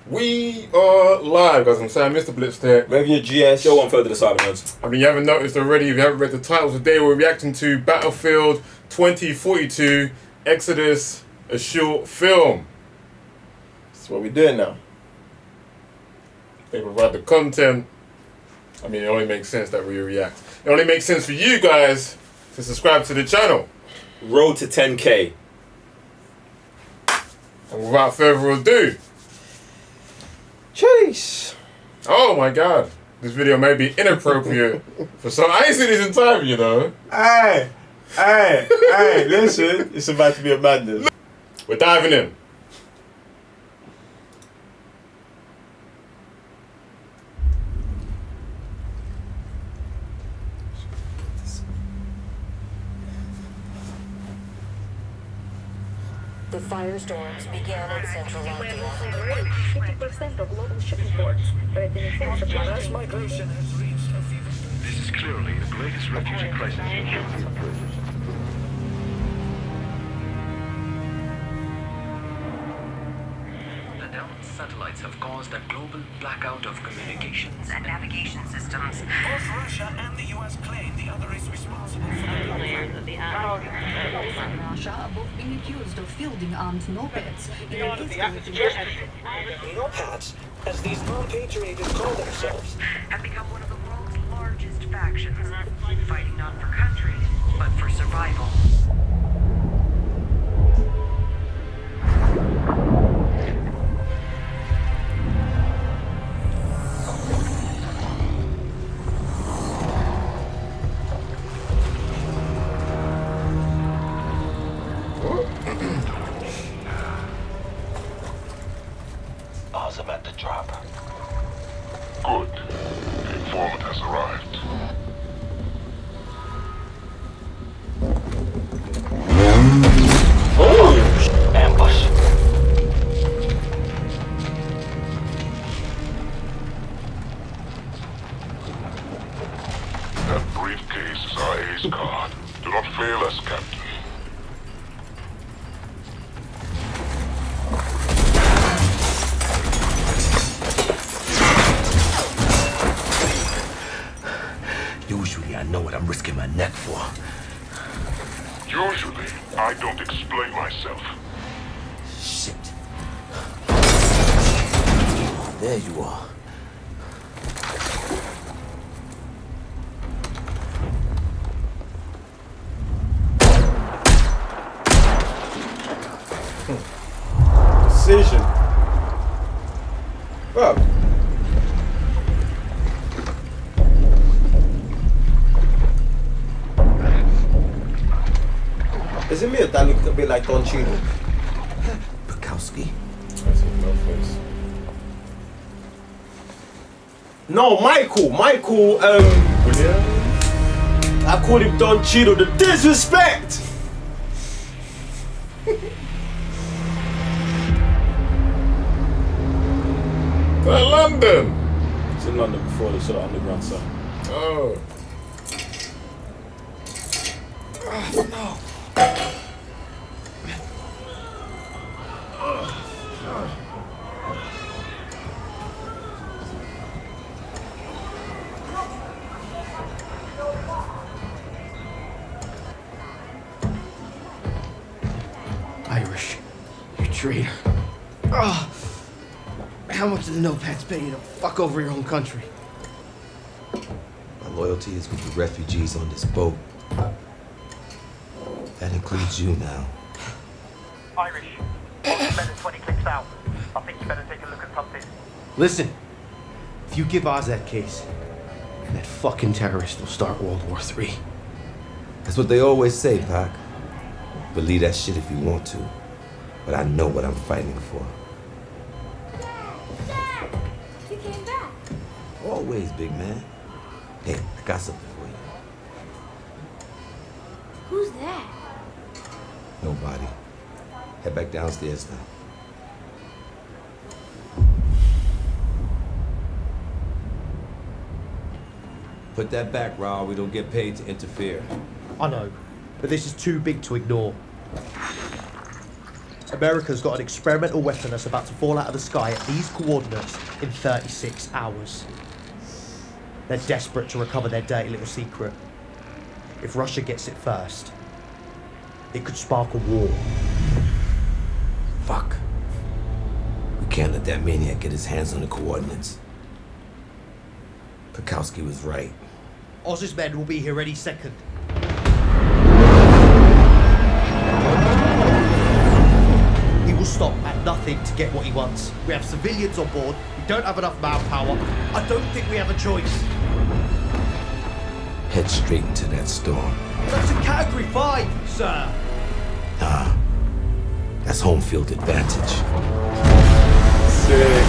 We are live, guys. I'm Sam, Mr. Blitz there. Revenue GS. Show 1/3 of the side of notes. I mean, you haven't noticed already, if you haven't read the titles today, we're reacting to Battlefield 2042 Exodus, a short film. That's what we're doing now. They provide the content. I mean, it only makes sense that we react. It only makes sense for you guys to subscribe to the channel. Road to 10K. And without further ado, Chase. oh my god, this video may be inappropriate for some. I ain't seen this in time, you know. Hey, listen, it's about to be a madness. We're diving in. The firestorms began in central London. 50% of global shipping ports are at the enforced Mass migration has reached a fever. This is clearly the greatest refugee crisis in human. The downed satellites have caused a global blackout of communications And navigation systems. Both Russia and the US claim the other is responsible for the layers of the island. And Russia are both being accused of fielding armed no-pads in an No-Pats, as these non-patrioted call themselves. Have become one of the world's largest factions, fighting not for country, but for survival. Awesome at the drop. Good. The informant has arrived. Ambush. That briefcase is our ace card. Do not fail us, Captain. Usually I know what I'm risking my neck for. Usually, I don't explain myself. Shit. There you are. Decision. Bro. Is it me or that look a bit like Don Cheadle? Bukowski. That's a no face. No, Michael, William? I called him Don Cheadle. The disrespect! London! It's in London before they saw underground side. Oh. No. Irish, you traitor. Oh, how much do the no-pads pay you to fuck over your own country? My loyalty is with the refugees on this boat. That includes you now. Irish, better 20 clicks out. I think you better take a look at something. Listen, if you give Oz that case, that fucking terrorist will start World War III. That's what they always say, Pac. Believe that shit if you want to. But I know what I'm fighting for. Dad! You came back. Always, big man. Hey, I got something for you. Who's that? Nobody. Head back downstairs now. Put that back, Raul. We don't get paid to interfere. I know, but this is too big to ignore. America's got an experimental weapon that's about to fall out of the sky at these coordinates in 36 hours. They're desperate to recover their dirty little secret. If Russia gets it first, it could spark a war. Fuck. We can't let that maniac get his hands on the coordinates. Pekowski was right. Oz's men will be here any second. He will stop at nothing to get what he wants. We have civilians on board. We don't have enough manpower. I don't think we have a choice. Head straight into that storm. That's a Category 5, sir. Nah. That's home field advantage. Sick.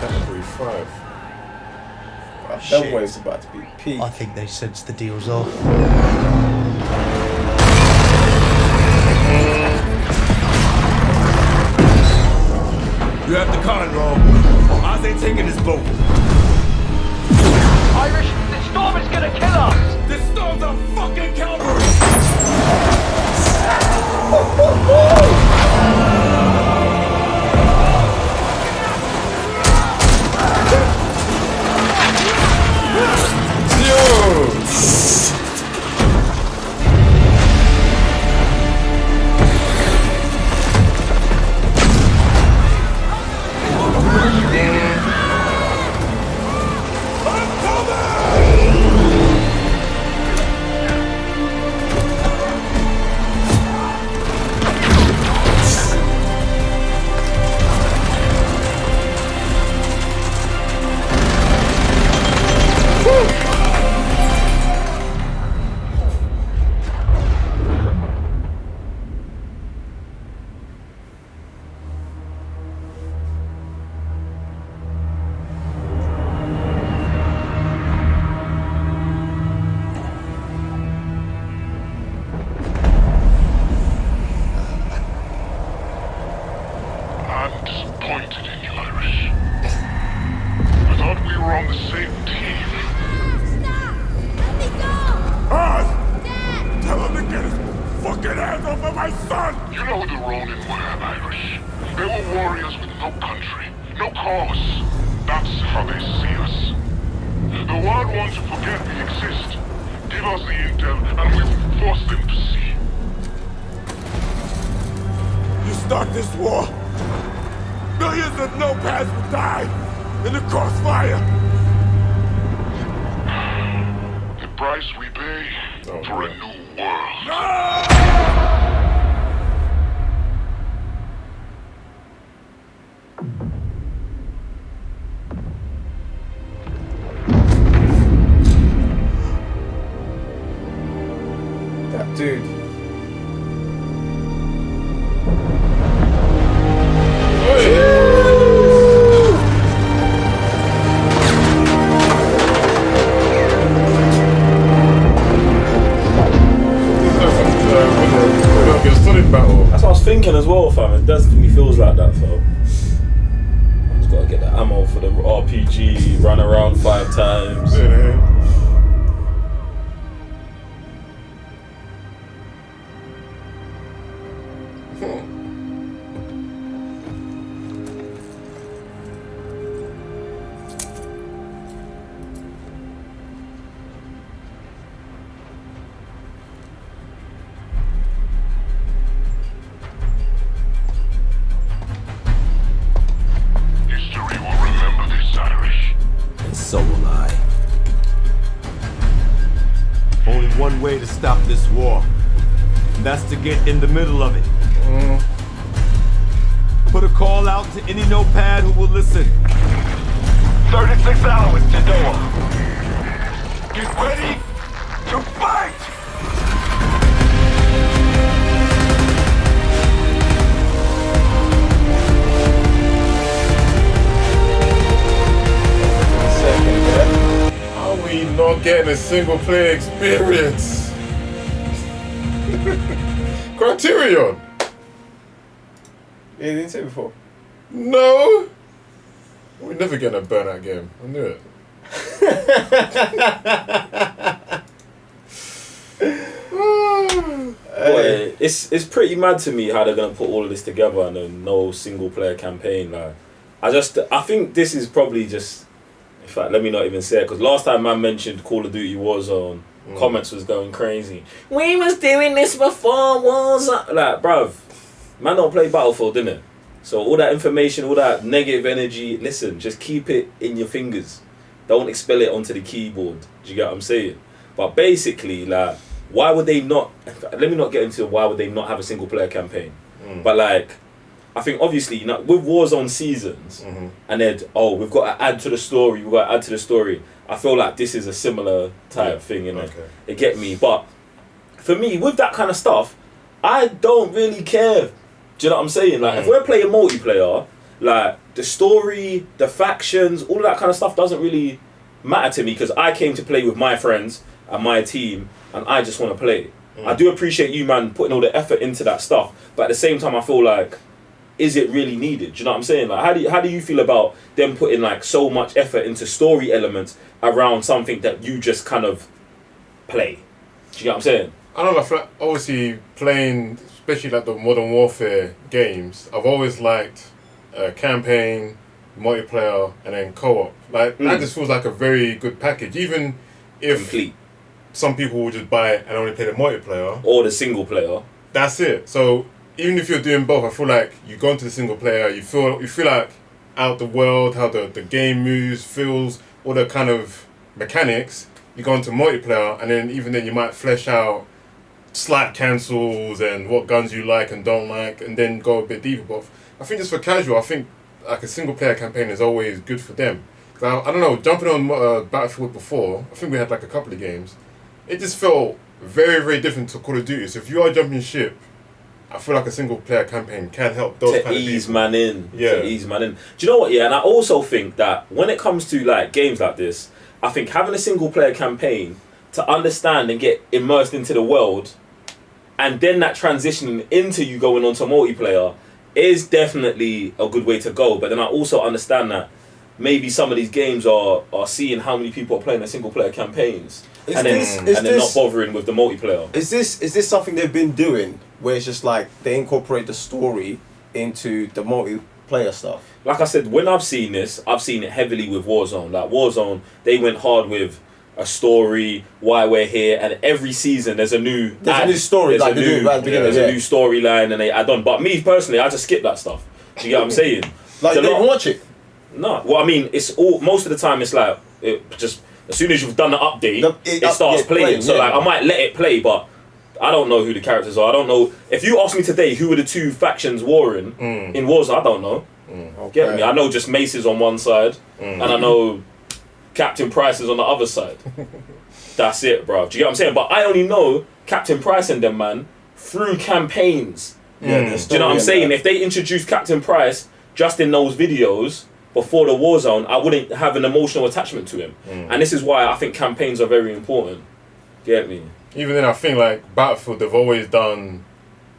Category 5. That way's about to be peak. I think they sensed the deal's off. You have the control. Oz ain't taking this boat. Irish, the storm is gonna kill us! This storm's a fucking cavalry! I'm disappointed in you, Irish. I thought we were on the same team. Stop! Let me go! Oz! Dad! Tell him to get his fucking hands off of my son! You know who the Ronin were, Irish. They were warriors with no country, no cause. That's how they see us. The wild ones who forget we exist. Give us the intel, and we will force them to see. You start this war, millions of no-pads will die in the crossfire. The price we pay for a new world. That dude. That's what I was thinking as well, fam. It definitely feels like that, fam. I just gotta get the ammo for the RPG, run around 5 times. History will remember this, Irish. And so will I. Only one way to stop this war. And that's to get in the middle of it. Put a call out to any notepad who will listen. 36 hours to Noah. Get ready to fight! How are we not getting a single player experience? Criterion! Yeah, you didn't say it before. No! We're never getting a burnout game. I knew it. Boy, it's pretty mad to me how they're gonna put all of this together and then no single player campaign. Like, I think this is probably just. In fact, let me not even say it, because last time man mentioned Call of Duty Warzone, comments was going crazy. We was doing this before Warzone. Like, bruv, man don't play Battlefield, didn't it? So all that information, all that negative energy, listen, just keep it in your fingers. Don't expel it onto the keyboard. Do you get what I'm saying? But basically, like, why would they not... Let me not get into why would they not have a single player campaign. But like, I think obviously, with Warzone seasons, and then, we've got to add to the story, I feel like this is a similar type thing, you know? Okay. You get me? But for me, with that kind of stuff, I don't really care. Do you know what I'm saying? Like, if we're playing multiplayer, like, the story, the factions, all of that kind of stuff doesn't really matter to me, because I came to play with my friends and my team, and I just want to play. I do appreciate you, man, putting all the effort into that stuff, but at the same time, I feel like, is it really needed? Do you know what I'm saying? Like, how do you feel about them putting like so much effort into story elements around something that you just kind of play? Do you get what I'm saying? I don't know. I feel like obviously playing, especially like the Modern Warfare games, I've always liked campaign, multiplayer, and then co-op. Like that just feels like a very good package. Even if complete. Some people will just buy it and only play the multiplayer or the single player. That's it. So even if you're doing both, I feel like you go into the single player, you feel like out the world, how the game moves, feels, all the kind of mechanics. You go into multiplayer, and then even then you might flesh out slight cancels and what guns you like and don't like, and then go a bit deeper. But I think just for casual, I think like a single player campaign is always good for them. I don't know, jumping on Battlefield before, I think we had like a couple of games. It just felt very, very different to Call of Duty. So if you are jumping ship, I feel like a single player campaign can help those to ease man in. To ease man in. Do you know what? Yeah, and I also think that when it comes to like games like this, I think having a single player campaign to understand and get immersed into the world, and then that transitioning into you going on to multiplayer is definitely a good way to go. But then I also understand that maybe some of these games are seeing how many people are playing their single player campaigns and then not bothering with the multiplayer. Is this something they've been doing where it's just like they incorporate the story into the multiplayer stuff? Like I said, when I've seen this, I've seen it heavily with Warzone. Like Warzone, they went hard with a story, why we're here, and every season there's a new story, there's a new storyline, and they add on. But me personally, I just skip that stuff. Do you get what I'm saying? Like you don't watch it? No. Well, I mean, it's all most of the time. It's like just as soon as you've done the update, it starts playing. So like I might let it play, but I don't know who the characters are. I don't know. If you ask me today who are the two factions warring in Warzone, I don't know. Get me? I know just Mace is on one side, and I know Captain Price is on the other side. That's it, bro. Do you get what I'm saying? But I only know Captain Price and them, man, through campaigns. Do you know what I'm saying? If they introduced Captain Price just in those videos before the Warzone, I wouldn't have an emotional attachment to him. And this is why I think campaigns are very important. Get me? Even then, I think like Battlefield, they've always done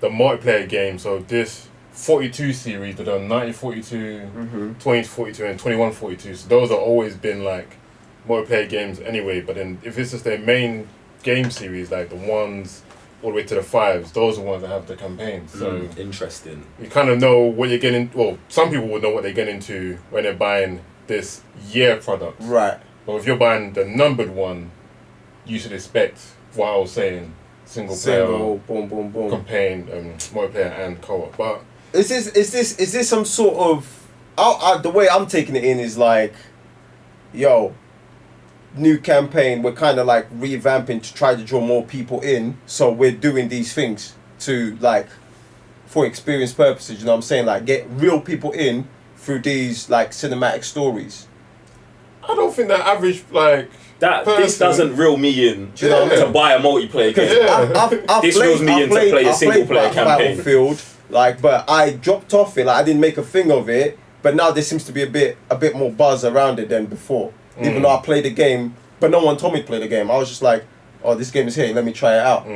the multiplayer game. So this 42 series, they've done 1942, 2042, and 2142. So those have always been like multiplayer games anyway. But then if it's just their main game series, like the ones all the way to the 5s, those are the ones that have the campaigns. So interesting. You kind of know what you're getting. Well, some people would know what they're getting into when they're buying this year product. Right. But if you're buying the numbered one, you should expect what I was saying: single player, boom, campaign, multiplayer, and co-op. But is this some sort of? The way I'm taking it in is like, yo, new campaign. We're kind of like revamping to try to draw more people in. So we're doing these things to like, for experience purposes. You know what I'm saying? Like get real people in through these like cinematic stories. I don't think that average like. This doesn't reel me in to buy a multiplayer game. This reels me in to play a single player campaign. Battlefield, like, but I dropped off it. Like, I didn't make a thing of it. But now there seems to be a bit more buzz around it than before. Even though I played the game, but no one told me to play the game. I was just like, oh, this game is here. Let me try it out.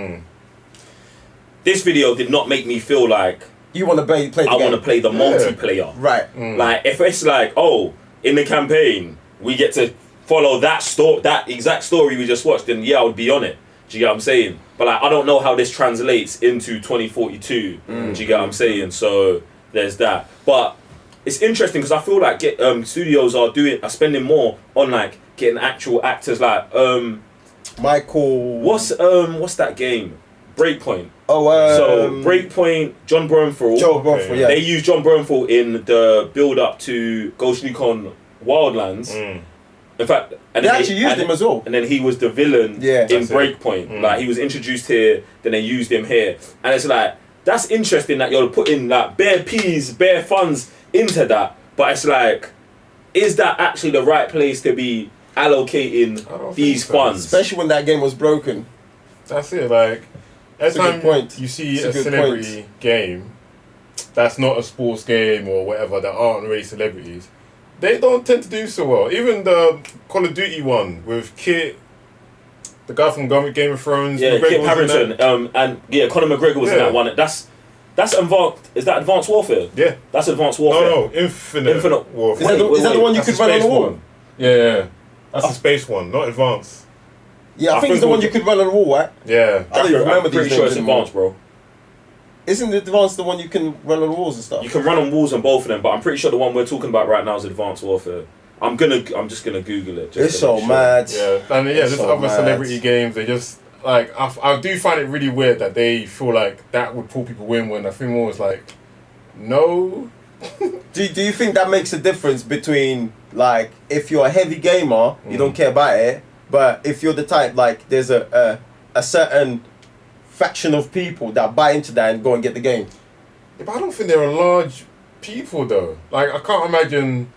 This video did not make me feel like you want to play the game. I want to play the multiplayer. Right. Like if it's like, oh, in the campaign we get to follow that exact story we just watched, then yeah, I would be on it. Do you get what I'm saying? But like, I don't know how this translates into 2042. Do you get what I'm saying? So there's that. But it's interesting because I feel like studios are spending more on like getting actual actors. Like Michael. What's that game? Breakpoint. So Breakpoint, John Bernthal. Yeah. They used John Bernthal in the build up to Ghost Recon Wildlands. In fact, they actually used him as well. And then he was the villain in Breakpoint. Like he was introduced here, then they used him here, and it's like that's interesting that you're putting like bare funds into that, but it's like, is that actually the right place to be allocating these funds? Especially when that game was broken. That's it. Like every time you see a celebrity game that's not a sports game or whatever that aren't really celebrities, they don't tend to do so well. Even the Call of Duty one with Kit, the guy from Game of Thrones. Yeah, Kit Harington. And yeah, Conor McGregor was in that one. That's advanced. Is that Advanced Warfare? Yeah, that's Advanced Warfare. No, Infinite Warfare. Is that the one you could run on the wall? Yeah. That's the space one, not Advanced. Yeah, I think it's the one you could run on the wall, right? Yeah. I don't even remember I'm pretty sure it's Advanced, bro. Isn't Advanced the one you can run on walls and stuff? You can run on walls on both of them, but I'm pretty sure the one we're talking about right now is Advanced Warfare. I'm just gonna Google it. It's so mad. Yeah, and just other celebrity games. They just like I do find it really weird that they feel like that would pull people in when I think more is like, no. Do you think that makes a difference between like if you're a heavy gamer, you don't care about it, but if you're the type like there's a certain faction of people that buy into that and go and get the game? Yeah, but I don't think they're a large people though. Like I can't imagine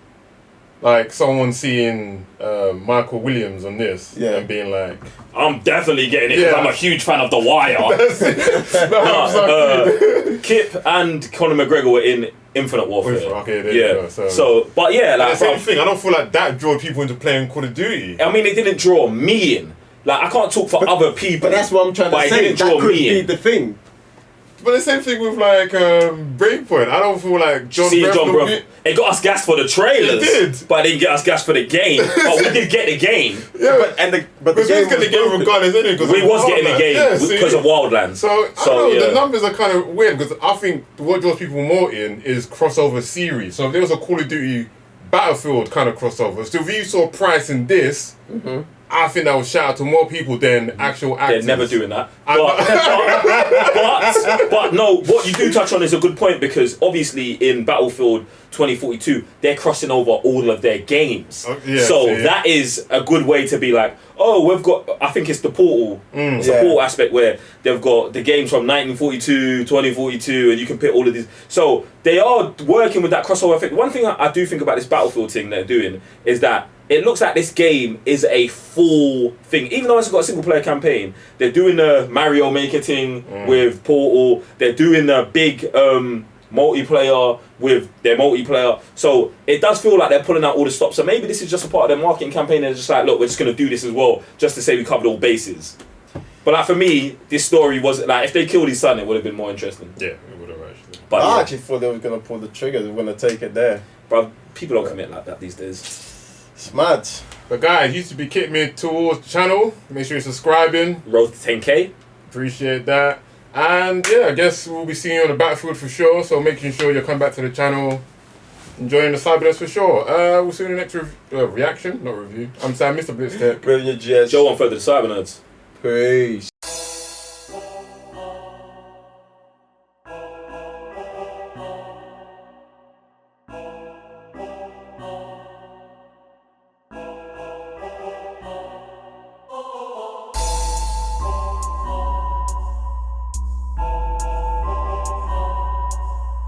like someone seeing Michael Williams on this and being like, I'm definitely getting it because I'm a huge fan of The Wire. Kip and Conor McGregor were in Infinite Warfare. Okay, there you go. So, but yeah, like the same thing. I don't feel like that drew people into playing Call of Duty. I mean, it didn't draw me in. Like I can't talk for other people. But that's what I'm trying to say. That could be the thing. But the same thing with like Breakpoint. I don't feel like John Bernthal. It got us gas for the trailers. It did, but it didn't get us gas for the game. But we did get the game. Yeah, but the game was getting regardless anyway. We was getting the game because of Wildlands. So I don't know, the numbers are kind of weird because I think what draws people more in is crossover series. So if there was a Call of Duty Battlefield kind of crossover, so if you saw Price in this. I think that would shout out to more people than actual actors. They're never doing that. But no, what you do touch on is a good point because obviously in Battlefield 2042, they're crossing over all of their games. That is a good way to be like, oh, we've got, I think it's the Portal. It's the Portal aspect where they've got the games from 1942, 2042, and you can pick all of these. So they are working with that crossover effect. One thing I do think about this Battlefield thing they're doing is that it looks like this game is a full thing. Even though it's got a single player campaign, they're doing the Mario Maker thing with Portal. They're doing the big multiplayer with their multiplayer. So it does feel like they're pulling out all the stops. So maybe this is just a part of their marketing campaign. They're just like, look, we're just going to do this as well, just to say we covered all bases. But like for me, this story was like, if they killed his son, it would have been more interesting. Yeah, it would have actually. But I actually thought they were going to pull the trigger. They were going to take it there. But people don't commit like that these days. It's mad. But guys, used to be Kit Me towards the channel. Make sure you're subscribing. Road to 10k. Appreciate that. And yeah, I guess we'll be seeing you on the Battlefield for sure. So making sure you come back to the channel, enjoying the Cybernets for sure. We'll see you in the next reaction, not review. I'm Sam, Mr. Blitztech. Brilliant, Jess. Joe on further the Cybernerds. Peace.